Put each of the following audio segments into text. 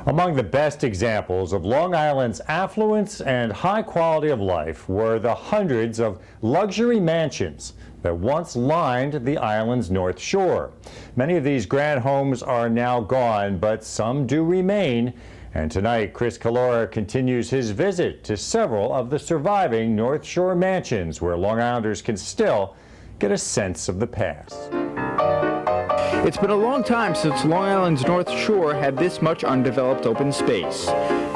Among the best examples of Long Island's affluence and high quality of life were the hundreds of luxury mansions that once lined the island's North Shore. Many of these grand homes are now gone, but some do remain. And tonight, Chris Collora continues his visit to several of the surviving North Shore mansions where Long Islanders can still get a sense of the past. It's been a long time since Long Island's North Shore had this much undeveloped open space.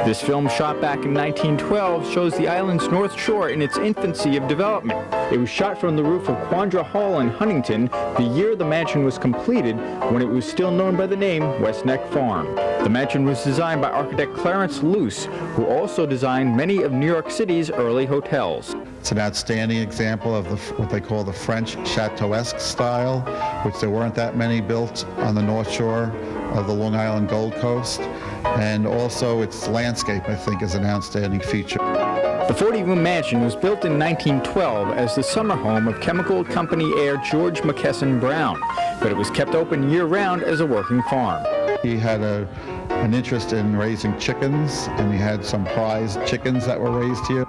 This film, shot back in 1912, shows the island's North Shore in its infancy of development. It was shot from the roof of Coindre Hall in Huntington the year the mansion was completed, when it was still known by the name West Neck Farm. The mansion was designed by architect Clarence Luce, who also designed many of New York City's early hotels. It's an outstanding example of what they call the French chateauesque style, which there weren't that many built on the North Shore of the Long Island Gold Coast. And also its landscape, I think, is an outstanding feature. The 40-room mansion was built in 1912 as the summer home of chemical company heir George McKesson Brown, but it was kept open year-round as a working farm. He had an interest in raising chickens, and he had some prize chickens that were raised here.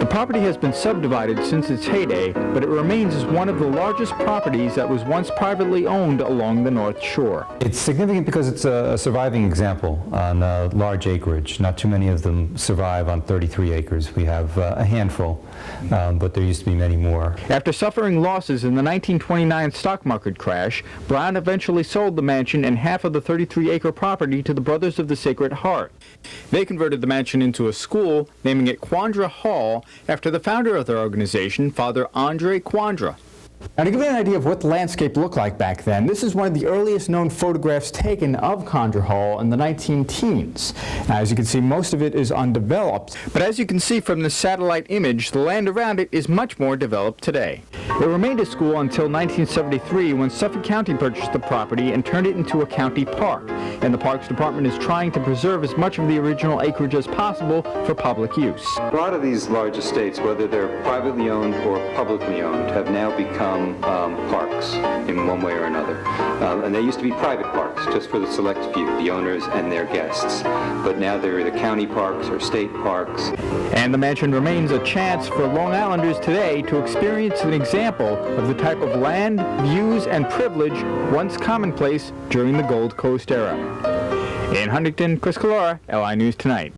The property has been subdivided since its heyday, but it remains as one of the largest properties that was once privately owned along the North Shore. It's significant because it's a surviving example on large acreage. Not too many of them survive on 33 acres. We have a handful, but there used to be many more. After suffering losses in the 1929 stock market crash, Brown eventually sold the mansion and half of the 33-acre property to the Brothers of the Sacred Heart. They converted the mansion into a school, naming it Coindre Hall, after the founder of their organization, Father Andre Coindre. Now, to give you an idea of what the landscape looked like back then, this is one of the earliest known photographs taken of Coindre Hall in the 19-teens. Now, as you can see, most of it is undeveloped. But as you can see from the satellite image, the land around it is much more developed today. It remained a school until 1973, when Suffolk County purchased the property and turned it into a county park. And the Parks Department is trying to preserve as much of the original acreage as possible for public use. A lot of these large estates, whether they're privately owned or publicly owned, have now become parks in one way or another. And they used to be private parks, just for the select few, the owners and their guests. But now they're either county parks or state parks. And the mansion remains a chance for Long Islanders today to experience an example of the type of land, views, and privilege once commonplace during the Gold Coast era. In Huntington, Chris Collora, LI News Tonight.